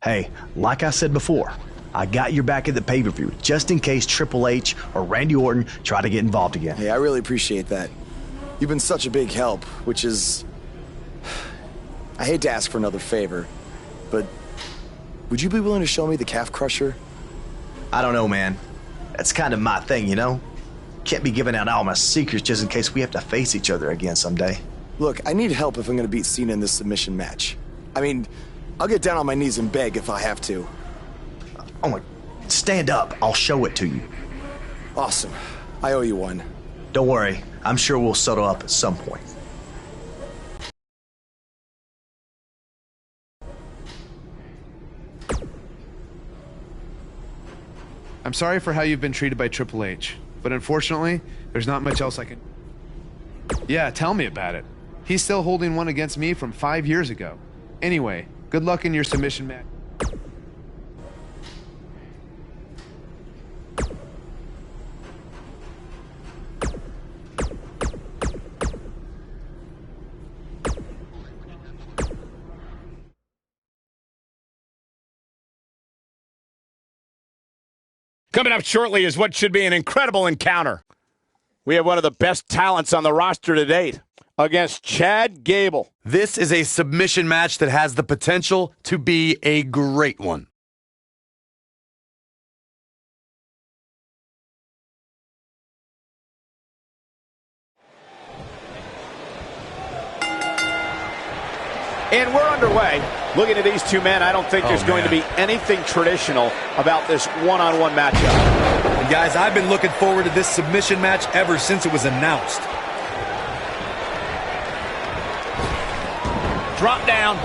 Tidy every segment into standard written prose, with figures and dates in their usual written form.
Hey, like I said before, I got your back at the pay-per-view just in case Triple H or Randy Orton try to get involved again. Hey, I really appreciate that. You've been such a big help, which is... I hate to ask for another favor, but would you be willing to show me the calf crusher? I don't know, man. That's kind of my thing, you know? Can't be giving out all my secrets just in case we have to face each other again someday. Look, I need help if I'm gonna beat Cena in this submission match. I mean, I'll get down on my knees and beg if I have to. Oh my... Stand up. I'll show it to you. Awesome. I owe you one. Don't worry. I'm sure we'll settle up at some point. I'm sorry for how you've been treated by Triple H, but unfortunately, there's not much else I can... Yeah, tell me about it. He's still holding one against me from 5 years ago. Anyway, good luck in your submission match. Coming up shortly is what should be an incredible encounter. We have one of the best talents on the roster to date against Chad Gable. This is a submission match that has the potential to be a great one. And we're underway. Looking at these two men, I don't think there's going to be anything traditional about this one-on-one matchup. And guys, I've been looking forward to this submission match ever since it was announced. Drop down.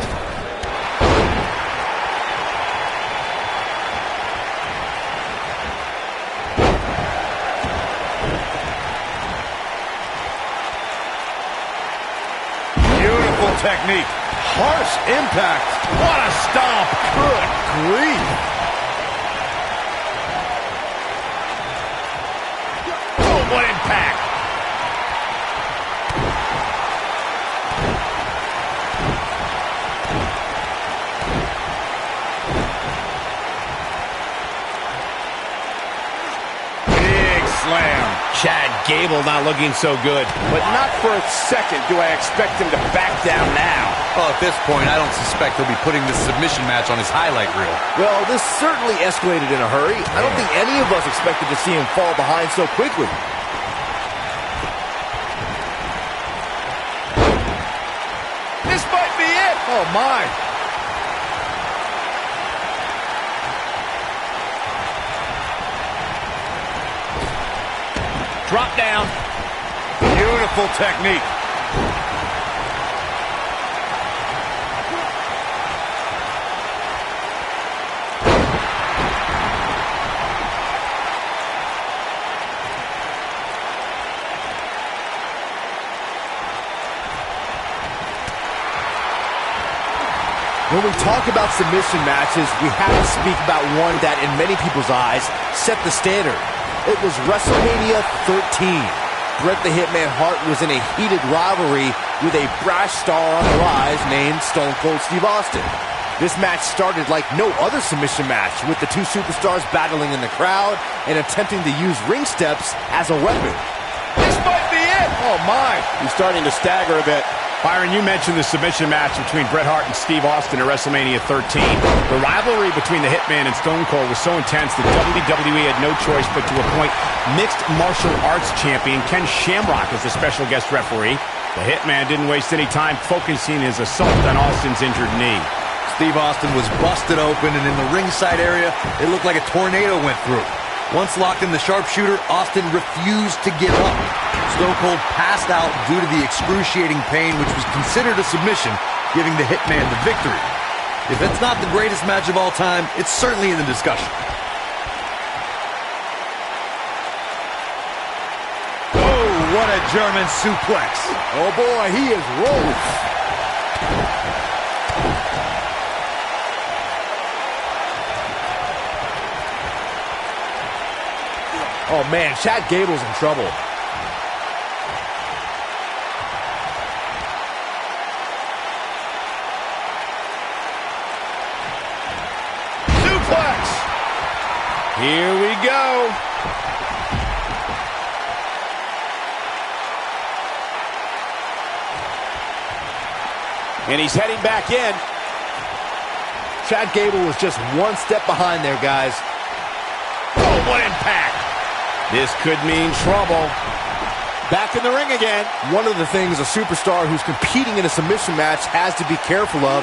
Beautiful technique. Harsh impact. What a stomp. Good grief. Oh, what impact. Big slam. Chad Gable not looking so good. But not for a second do I expect him to back down now. Well, at this point, I don't suspect he'll be putting this submission match on his highlight reel. Well, this certainly escalated in a hurry. I don't think any of us expected to see him fall behind so quickly. This might be it. Oh, my. Drop down. Beautiful technique. When we talk about submission matches, we have to speak about one that, in many people's eyes, set the standard. It was WrestleMania 13. Bret the Hitman Hart was in a heated rivalry with a brash star on the rise named Stone Cold Steve Austin. This match started like no other submission match, with the two superstars battling in the crowd and attempting to use ring steps as a weapon. This might be it. Oh, my. He's starting to stagger a bit. Byron, you mentioned the submission match between Bret Hart and Steve Austin at WrestleMania 13. The rivalry between the Hitman and Stone Cold was so intense that WWE had no choice but to appoint mixed martial arts champion Ken Shamrock as the special guest referee. The Hitman didn't waste any time focusing his assault on Austin's injured knee. Steve Austin was busted open, and in the ringside area, it looked like a tornado went through. Once locked in the sharpshooter, Austin refused to give up. Stone Cold passed out due to the excruciating pain, which was considered a submission, giving the Hitman the victory. If it's not the greatest match of all time, it's certainly in the discussion. Oh, what a German suplex. Oh, boy, he is rolling. Oh, man, Chad Gable's in trouble. Here we go. And he's heading back in. Chad Gable was just one step behind there, guys. Oh, what impact. This could mean trouble. Back in the ring again. One of the things a superstar who's competing in a submission match has to be careful of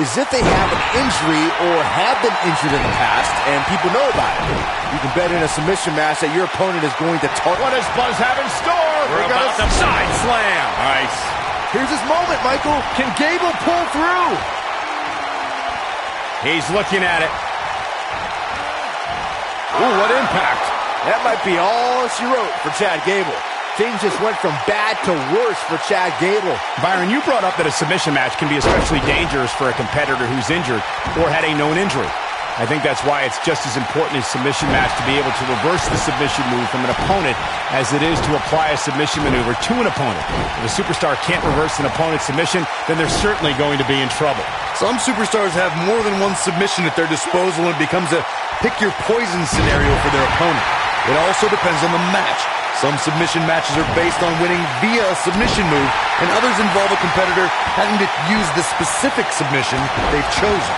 is if they have an injury or have been injured in the past and people know about it. You can bet in a submission match that your opponent is going to target. What does Buzz have in store? We're about to side slam. Nice. Here's his moment, Michael. Can Gable pull through? He's looking at it. Ooh, what impact. That might be all she wrote for Chad Gable. Things just went from bad to worse for Chad Gable. Byron, you brought up that a submission match can be especially dangerous for a competitor who's injured or had a known injury. I think that's why it's just as important in a submission match to be able to reverse the submission move from an opponent as it is to apply a submission maneuver to an opponent. If a superstar can't reverse an opponent's submission, then they're certainly going to be in trouble. Some superstars have more than one submission at their disposal, and it becomes a pick-your-poison scenario for their opponent. It also depends on the match. Some submission matches are based on winning via a submission move, and others involve a competitor having to use the specific submission they've chosen.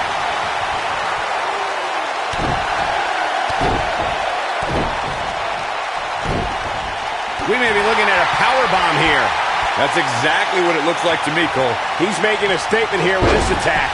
We may be looking at a powerbomb here. That's exactly what it looks like to me, Cole. He's making a statement here with this attack.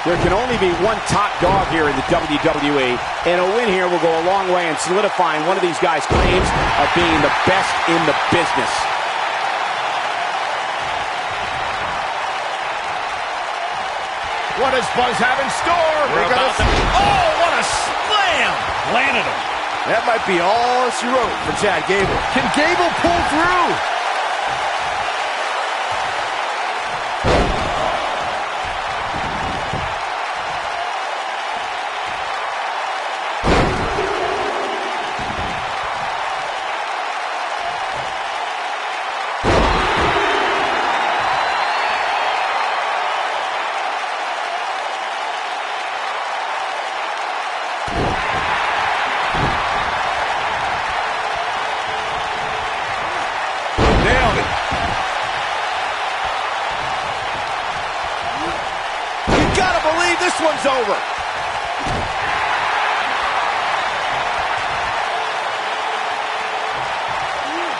There can only be one top dog here in the WWE, and a win here will go a long way in solidifying one of these guys' claims of being the best in the business. What does Buzz have in store? Oh, what a slam! Landed him. That might be all she wrote for Chad Gable. Can Gable pull through? This one's over.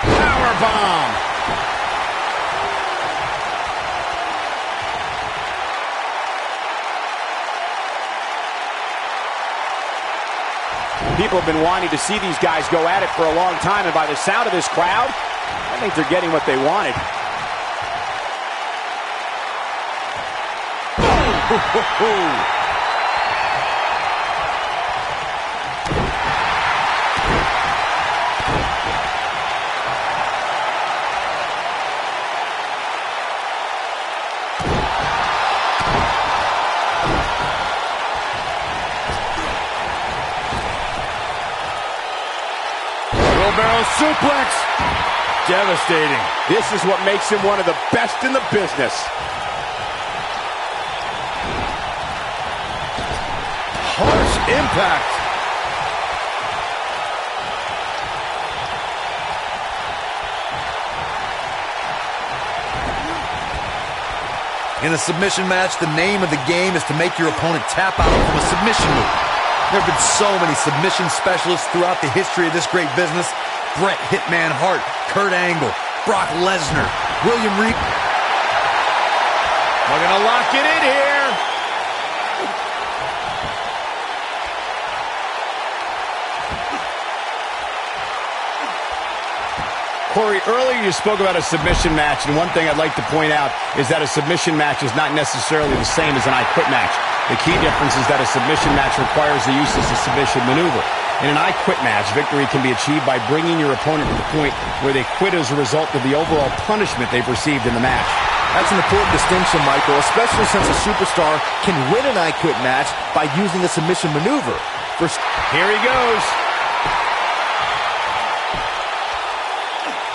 Powerbomb. People have been wanting to see these guys go at it for a long time, and by the sound of this crowd, I think they're getting what they wanted. Wheelbarrow suplex. Devastating. This is what makes him one of the best in the business. Harsh impact. In a submission match, the name of the game is to make your opponent tap out from a submission move. There have been so many submission specialists throughout the history of this great business. Bret Hitman Hart, Kurt Angle, Brock Lesnar, William Reed. We're going to lock it in here. Corey, earlier you spoke about a submission match, and one thing I'd like to point out is that a submission match is not necessarily the same as an I Quit match. The key difference is that a submission match requires the use of a submission maneuver. In an I Quit match, victory can be achieved by bringing your opponent to the point where they quit as a result of the overall punishment they've received in the match. That's an important distinction, Michael, especially since a superstar can win an I Quit match by using a submission maneuver. Here he goes.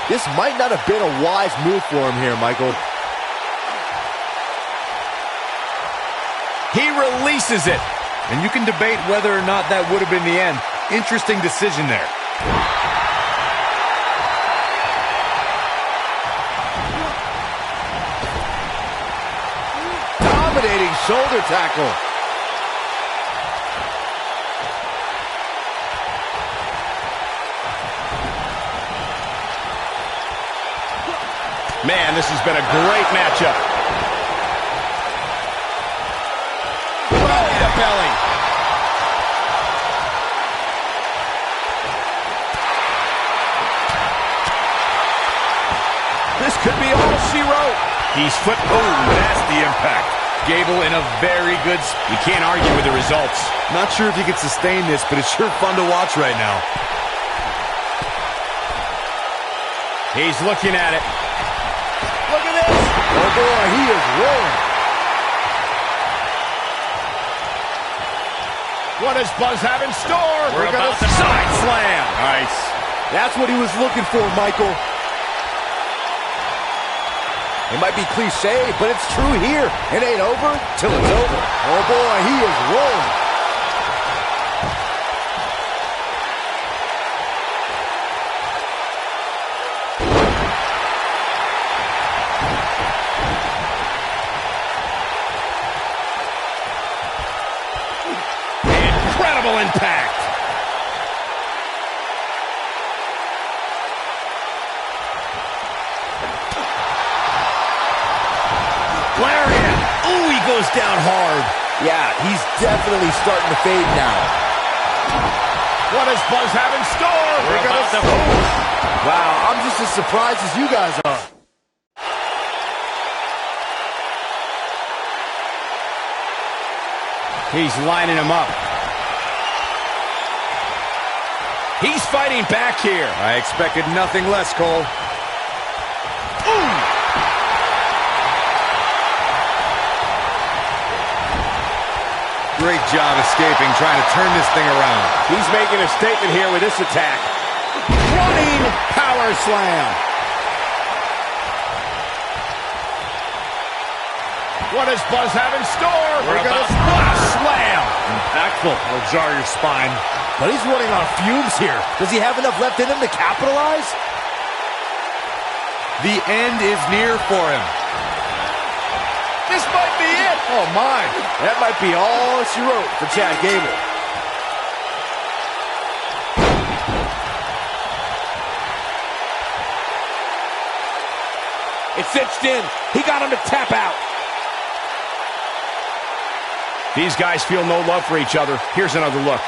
This might not have been a wise move for him here, Michael. He releases it. And you can debate whether or not that would have been the end. Interesting decision there. Dominating shoulder tackle. Man, this has been a great matchup. Right to the belly. This could be all she wrote. He's foot. Oh, that's the impact. Gable in a very good. You can't argue with the results. Not sure if he could sustain this, but it's sure fun to watch right now. He's looking at it. Look at this. Oh, boy, he is rolling. What does Buzz have in store? We're about gonna to side slam. Nice. That's what he was looking for, Michael. It might be cliche, but it's true here. It ain't over till it's over. Oh, boy, he is rolling. Incredible impact. Lariat. Ooh, he goes down hard. Yeah, he's definitely starting to fade now. What does Buzz have in store? We're about to. Wow, I'm just as surprised as you guys are. He's lining him up. He's fighting back here. I expected nothing less, Cole. Ooh. Great job escaping, trying to turn this thing around. He's making a statement here with this attack. Running power slam. What does Buzz have in store? We're about to slam. Impactful. Will jar your spine. But he's running on fumes here. Does he have enough left in him to capitalize? The end is near for him. This might be it. Oh, my. That might be all she wrote for Chad Gable. It's cinched in. He got him to tap out. These guys feel no love for each other. Here's another look.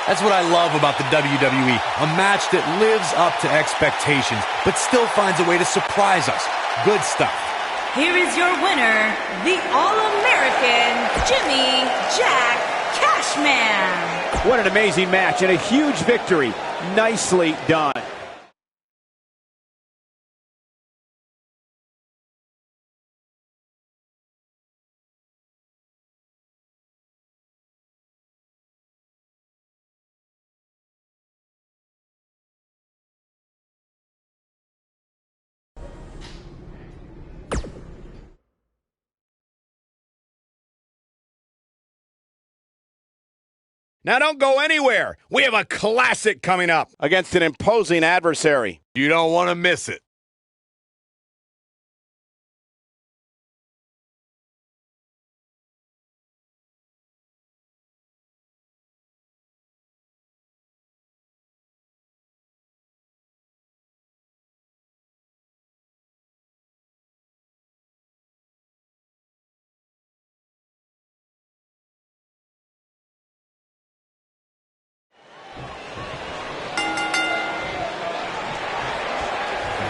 That's what I love about the WWE. A match that lives up to expectations, but still finds a way to surprise us. Good stuff. Here is your winner, the All-American Jimmy Jack Cashman. What an amazing match and a huge victory. Nicely done. Now don't go anywhere. We have a classic coming up against an imposing adversary. You don't want to miss it.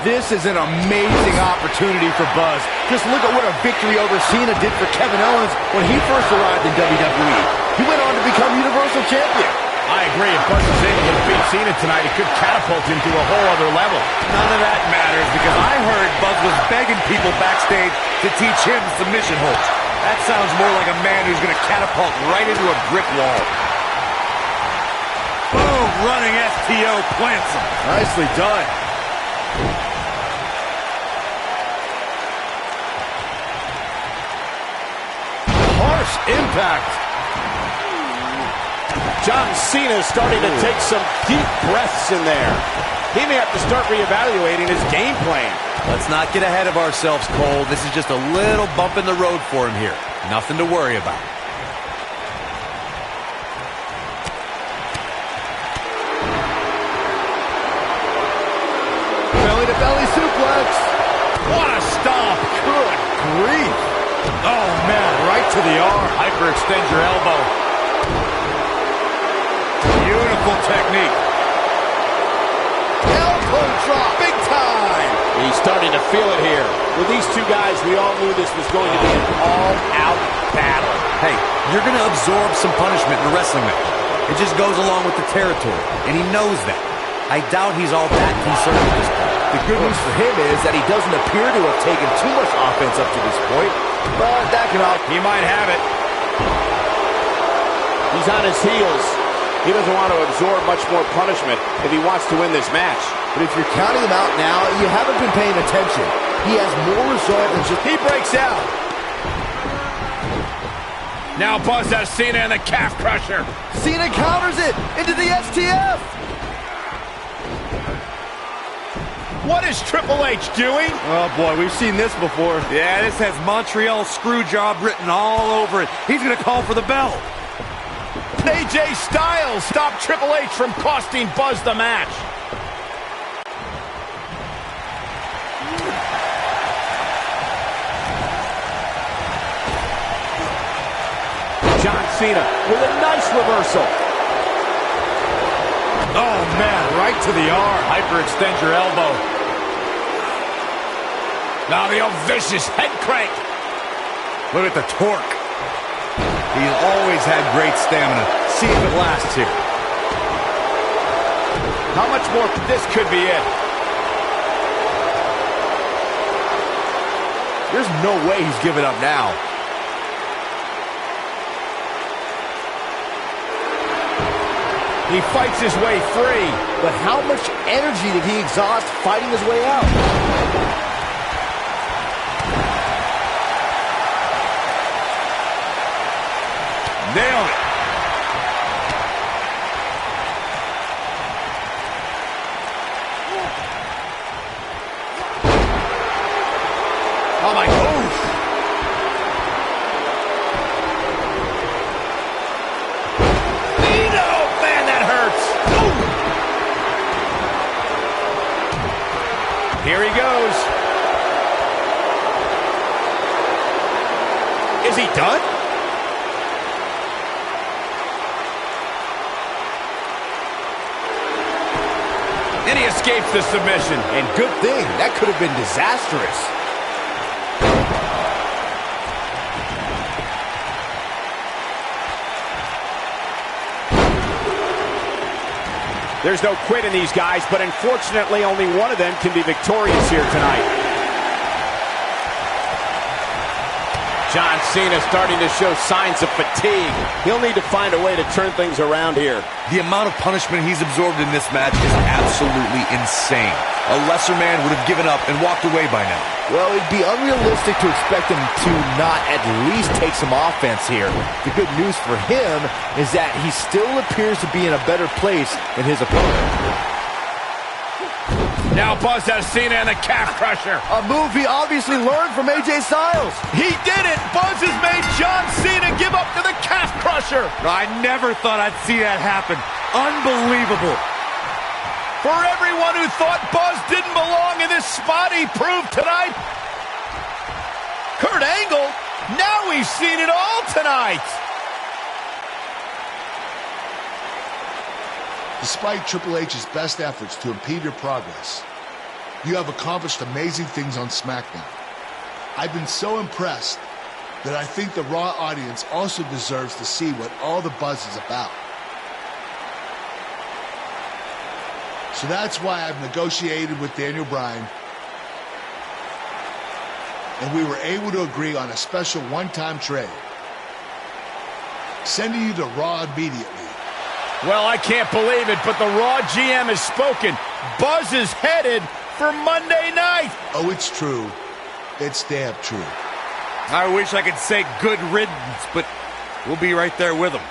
This is an amazing opportunity for Buzz. Just look at what a victory over Cena did for Kevin Owens when he first arrived in WWE. He went on to become Universal Champion. I agree. If Buzz is able to beat Cena tonight, it could catapult him to a whole other level. None of that matters because I heard Buzz was begging people backstage to teach him submission holds. That sounds more like a man who's going to catapult right into a brick wall. Boom! Running STO plants him. Nicely done. Harsh impact. John Cena is starting to take some deep breaths in there. He may have to start reevaluating his game plan. Let's not get ahead of ourselves, Cole. This is just a little bump in the road for him here. Nothing to worry about. Belly-to-belly suplex. What a stomp. Good grief. Oh, man, right to the arm. Hyperextend your elbow. Beautiful technique. Elbow drop. Big time. He's starting to feel it here. With these two guys, we all knew this was going to be an all-out battle. Hey, you're going to absorb some punishment in a wrestling match. It just goes along with the territory, and he knows that. I doubt he's all that concerned at this point. The good news for him is that he doesn't appear to have taken too much offense up to this point, but that can all... He might have it. He's on his heels. He doesn't want to absorb much more punishment if he wants to win this match. But if you're counting him out now, you haven't been paying attention. He has more resolve than just... He breaks out. Now Buzz has Cena in the calf crusher. Cena counters it into the STF. What is Triple H doing? Oh, boy, we've seen this before. Yeah, this has Montreal Screwjob written all over it. He's going to call for the bell. AJ Styles stopped Triple H from costing Buzz the match. John Cena with a nice reversal. Oh, man, right to the arm. Hyperextend your elbow. Now the old vicious head crank. Look at the torque. He's always had great stamina. See if it lasts here. How much more? This could be it. There's no way he's giving up now. He fights his way free. But how much energy did he exhaust fighting his way out? Nailed it. Oh, my God. Man, that hurts. Ooh. Here he goes. Is he done? And he escapes the submission. And good thing. That could have been disastrous. There's no quit in these guys, but unfortunately only one of them can be victorious here tonight. John Cena starting to show signs of fatigue. He'll need to find a way to turn things around here. The amount of punishment he's absorbed in this match is absolutely insane. A lesser man would have given up and walked away by now. Well, it'd be unrealistic to expect him to not at least take some offense here. The good news for him is that he still appears to be in a better place than his opponent. Now Buzz has Cena in the calf crusher. A move he obviously learned from AJ Styles. He did it! Buzz has made John Cena give up to the calf crusher. I never thought I'd see that happen. Unbelievable. For everyone who thought Buzz didn't belong in this spot, he proved tonight. Kurt Angle, now we've seen it all tonight. Despite Triple H's best efforts to impede your progress, you have accomplished amazing things on SmackDown. I've been so impressed that I think the Raw audience also deserves to see what all the buzz is about. So that's why I've negotiated with Daniel Bryan, and we were able to agree on a special one-time trade, sending you to Raw immediately. Well, I can't believe it, but the Raw GM has spoken. Buzz is headed for Monday night. Oh, it's true. It's damn true. I wish I could say good riddance, but we'll be right there with them.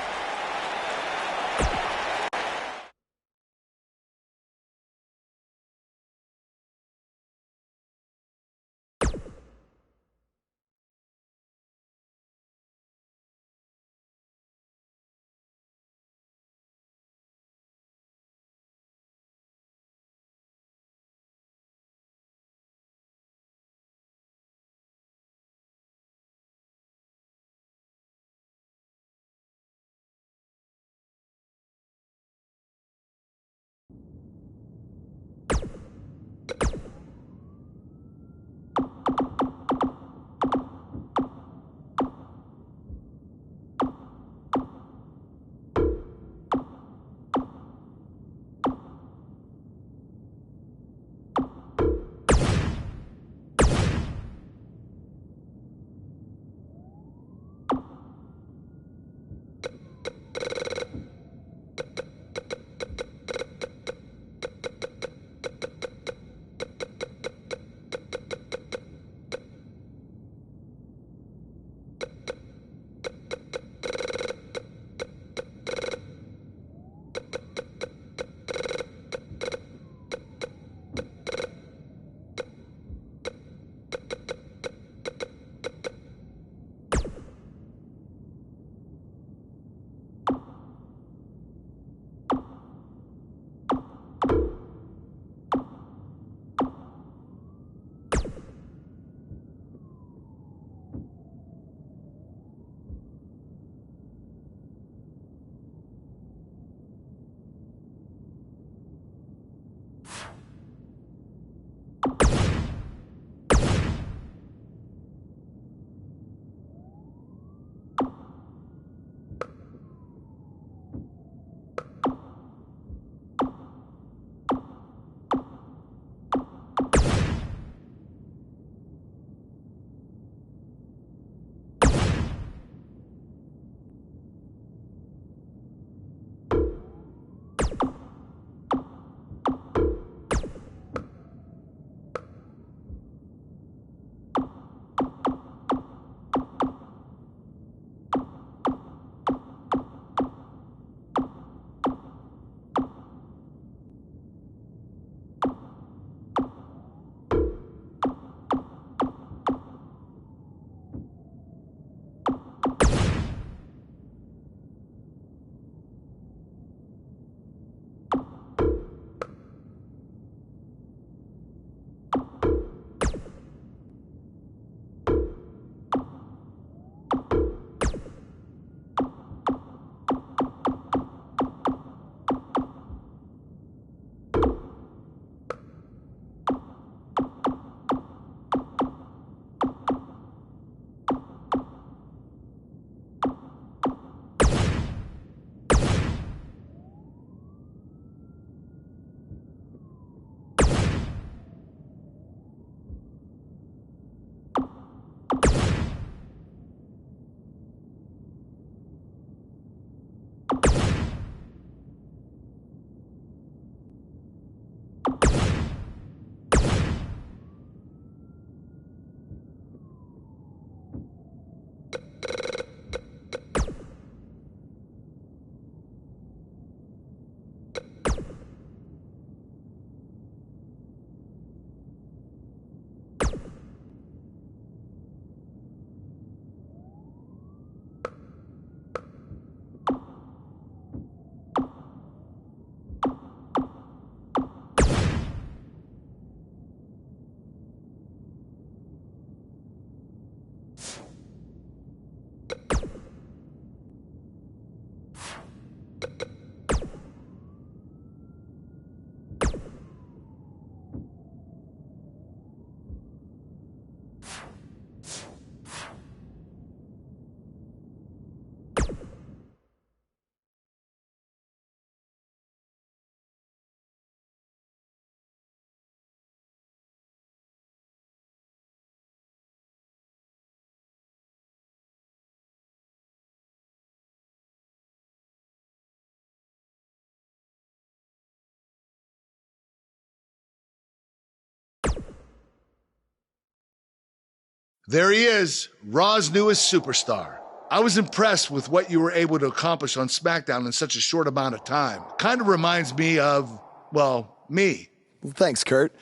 There he is, Raw's newest superstar. I was impressed with what you were able to accomplish on SmackDown in such a short amount of time. Kind of reminds me of, well, me. Well, thanks, Kurt.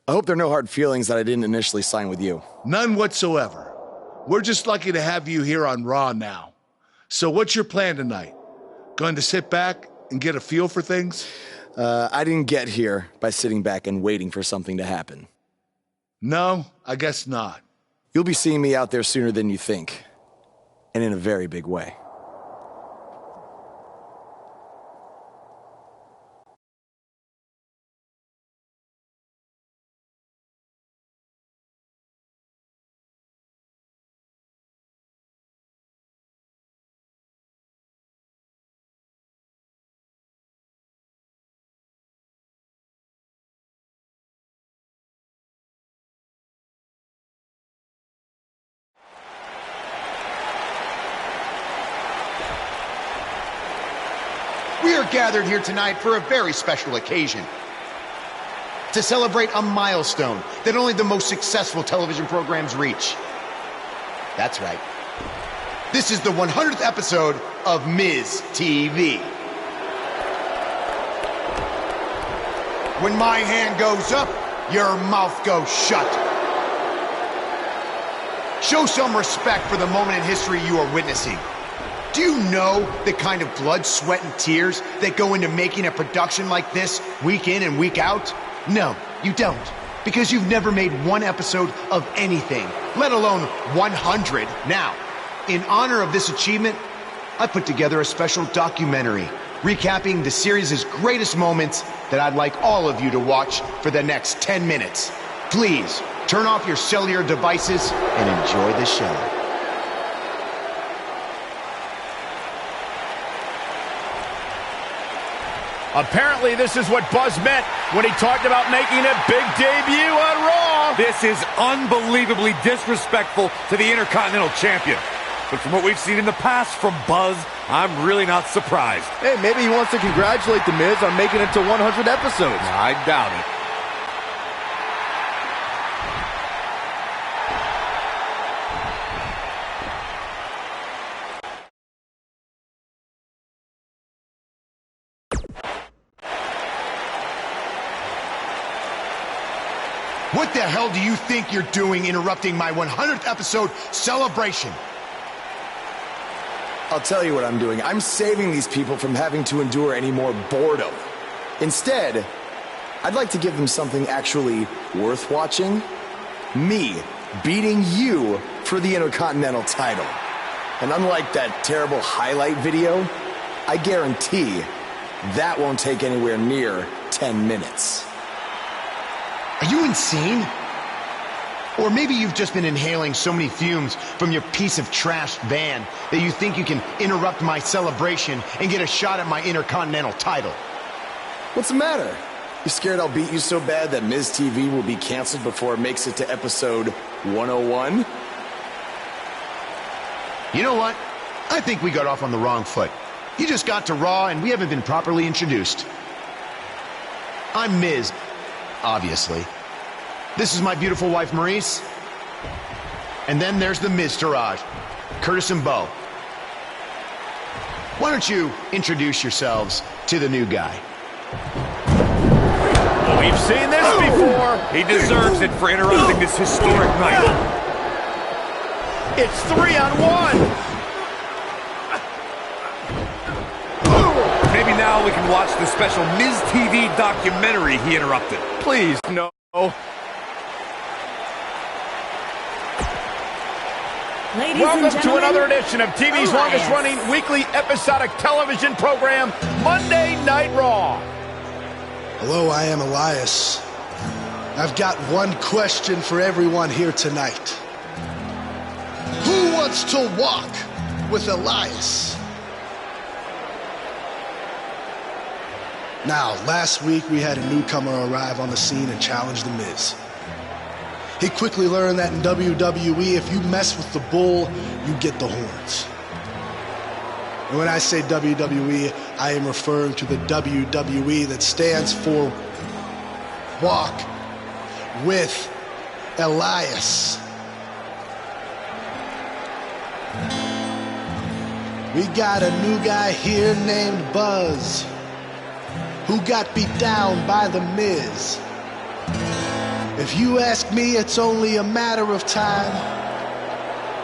I hope there are no hard feelings that I didn't initially sign with you. None whatsoever. We're just lucky to have you here on Raw now. So what's your plan tonight? Going to sit back and get a feel for things? I didn't get here by sitting back and waiting for something to happen. No, I guess not. You'll be seeing me out there sooner than you think. And in a very big way. We are gathered here tonight for a very special occasion. To celebrate a milestone that only the most successful television programs reach. That's right. This is the 100th episode of Miz TV. When my hand goes up, your mouth goes shut. Show some respect for the moment in history you are witnessing. Do you know the kind of blood, sweat, and tears that go into making a production like this week in and week out? No, you don't. Because you've never made one episode of anything, let alone 100. Now, in honor of this achievement, I put together a special documentary recapping the series' greatest moments that I'd like all of you to watch for the next 10 minutes. Please, turn off your cellular devices and enjoy the show. Apparently, this is what Buzz meant when he talked about making a big debut on Raw. This is unbelievably disrespectful to the Intercontinental Champion. But from what we've seen in the past from Buzz, I'm really not surprised. Hey, maybe he wants to congratulate The Miz on making it to 100 episodes. I doubt it. What the hell do you think you're doing interrupting my 100th episode celebration? I'll tell you what I'm doing. I'm saving these people from having to endure any more boredom. Instead, I'd like to give them something actually worth watching. Me beating you for the Intercontinental title. And unlike that terrible highlight video, I guarantee that won't take anywhere near 10 minutes. Are you insane? Or maybe you've just been inhaling so many fumes from your piece of trash van that you think you can interrupt my celebration and get a shot at my Intercontinental title. What's the matter? You scared I'll beat you so bad that Miz TV will be canceled before it makes it to episode 101? You know what? I think we got off on the wrong foot. You just got to Raw and we haven't been properly introduced. I'm Miz. Obviously. This is my beautiful wife, Maurice. And then there's the Miztourage, Curtis and Bo. Why don't you introduce yourselves to the new guy? We've seen this before. He deserves it for interrupting this historic night. It's 3-on-1. Maybe now we can watch the special Miz TV documentary he interrupted. Please, no. Ladies and Welcome to gentlemen, another edition of TV's Elias. longest-running weekly episodic television program, Monday Night Raw. Hello, I am Elias. I've got one question for everyone here tonight. Who wants to walk with Elias? Now, last week we had a newcomer arrive on the scene and challenge The Miz. He quickly learned that in WWE, if you mess with the bull, you get the horns. And when I say WWE, I am referring to the WWE that stands for Walk with Elias. We got a new guy here named Buzz, who got beat down by The Miz. If you ask me, it's only a matter of time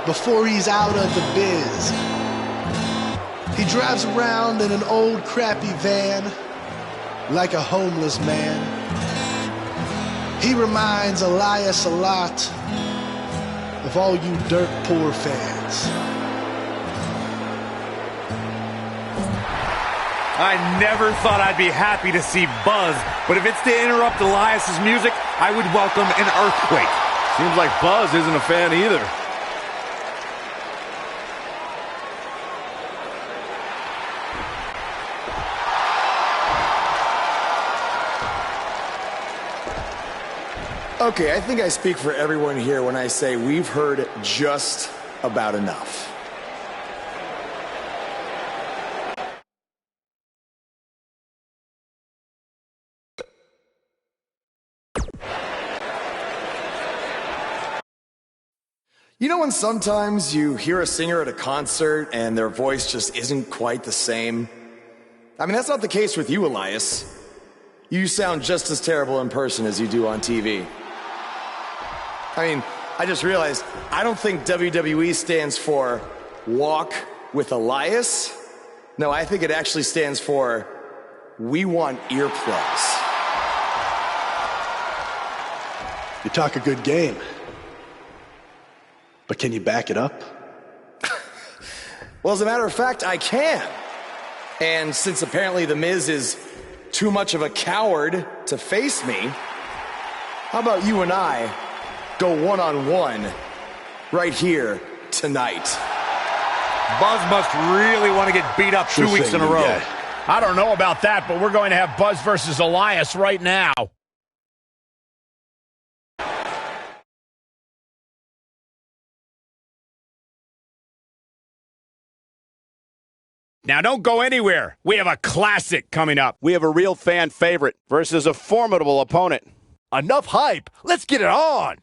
before he's out of the biz. He drives around in an old crappy van like a homeless man. He reminds Elias a lot of all you dirt poor fans. I never thought I'd be happy to see Buzz, but if it's to interrupt Elias's music, I would welcome an earthquake. Seems like Buzz isn't a fan either. Okay, I think I speak for everyone here when I say we've heard just about enough. You know when sometimes you hear a singer at a concert and their voice just isn't quite the same? I mean, that's not the case with you, Elias. You sound just as terrible in person as you do on TV. I mean, I just realized, I don't think WWE stands for Walk with Elias. No, I think it actually stands for We Want Earplugs. You talk a good game, but can you back it up? Well, as a matter of fact, I can. And since apparently The Miz is too much of a coward to face me, how about you and I go one-on-one right here tonight? Buzz must really want to get beat up 2 weeks in a row. Yeah. I don't know about that, but we're going to have Buzz versus Elias right now. Now, don't go anywhere. We have a classic coming up. We have a real fan favorite versus a formidable opponent. Enough hype. Let's get it on.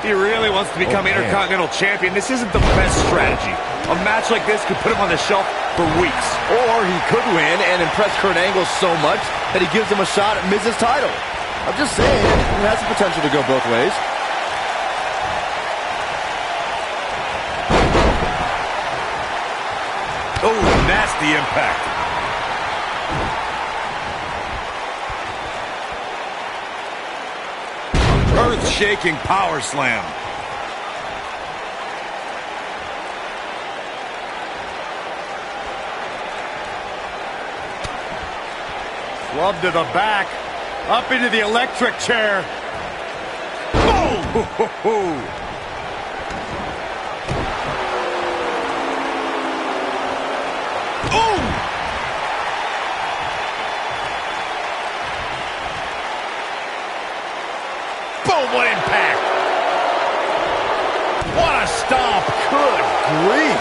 He really wants to become Intercontinental Champion. This isn't the best strategy. A match like this could put him on the shelf for weeks. Or he could win and impress Kurt Angle so much that he gives him a shot at Miz's title. I'm just saying, it has the potential to go both ways. Oh, nasty impact. Earth-shaking power slam. Club to the back. Up into the electric chair. Oh! Boom, what impact. What a stomp. Good grief.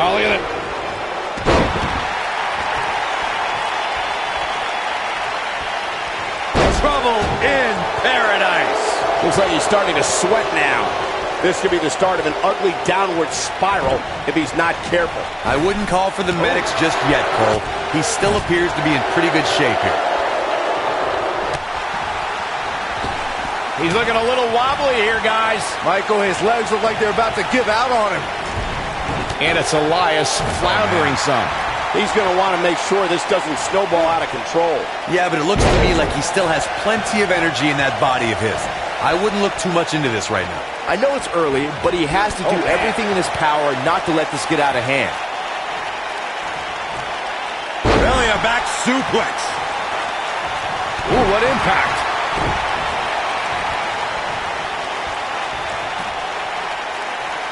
Oh, look at it. Trouble in paradise. Looks like he's starting to sweat now. This could be the start of an ugly downward spiral if he's not careful. I wouldn't call for the medics just yet, Cole. He still appears to be in pretty good shape here. He's looking a little wobbly here, guys. Michael, his legs look like they're about to give out on him. And it's Elias floundering some. He's going to want to make sure this doesn't snowball out of control. Yeah, but it looks to me like he still has plenty of energy in that body of his. I wouldn't look too much into this right now. I know it's early, but he has to do everything in his power not to let this get out of hand. Belly a back suplex. Ooh, what impact.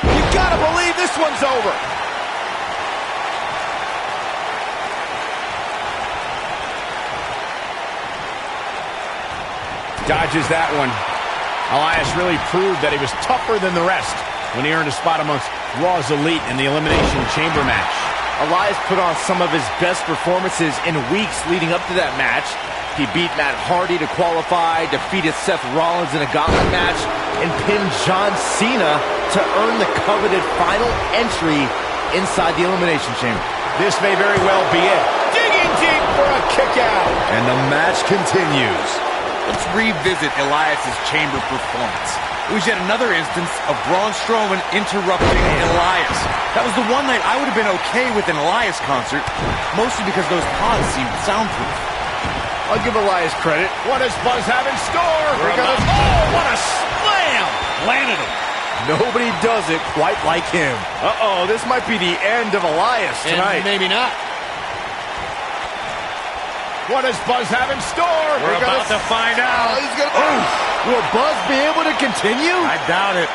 You gotta believe this one's over. Dodges that one. Elias really proved that he was tougher than the rest when he earned a spot amongst Raw's Elite in the Elimination Chamber match. Elias put on some of his best performances in weeks leading up to that match. He beat Matt Hardy to qualify, defeated Seth Rollins in a gauntlet match, and pinned John Cena to earn the coveted final entry inside the Elimination Chamber. This may very well be it. Digging deep for a kick out. And the match continues. Let's revisit Elias' chamber performance. It was yet another instance of Braun Strowman interrupting Elias. That was the one night I would have been okay with an Elias concert, mostly because those pods seemed soundproof. I'll give Elias credit. What does Buzz have in store? Oh, what a slam! Landed him. Nobody does it quite like him. Uh-oh, this might be the end of Elias tonight. And maybe not. What does Buzz have in store? We're about to find out. Will Buzz be able to continue? I doubt it.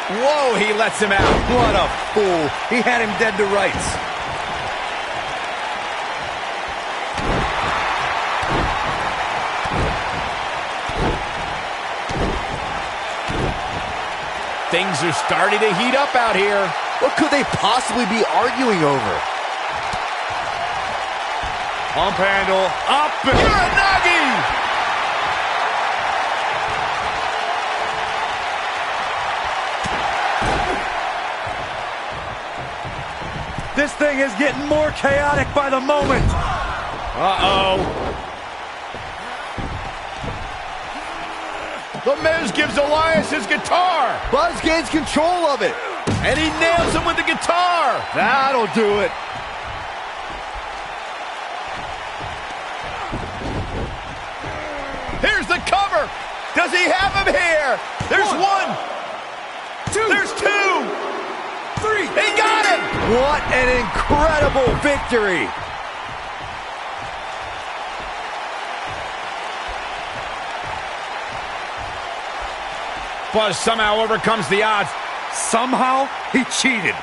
Whoa, he lets him out. What a fool. He had him dead to rights. Things are starting to heat up out here. What could they possibly be arguing over? Pump handle. Up and Uranagi! This thing is getting more chaotic by the moment. Uh-oh. The Miz gives Elias his guitar. Buzz gains control of it. And he nails him with the guitar. That'll do it. Here's the cover. Does he have him here? There's one. Two. There's two. Three. He got him. What an incredible victory. Buzz somehow overcomes the odds. Somehow, he cheated.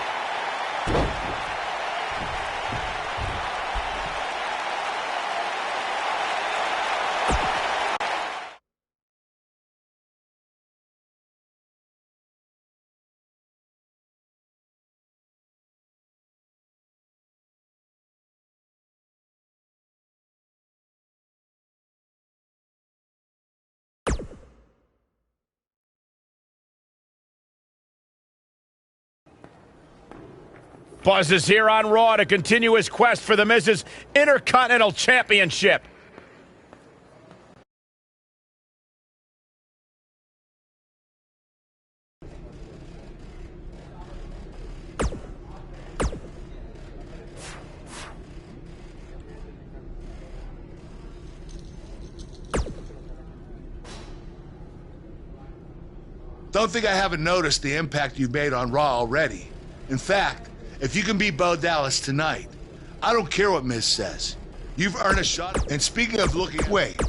Buzz is here on Raw to continue his quest for the Miz's Intercontinental Championship. Don't think I haven't noticed the impact you've made on Raw already. In fact, if you can beat Bo Dallas tonight, I don't care what Miz says. You've earned a shot. And speaking of looking, wait,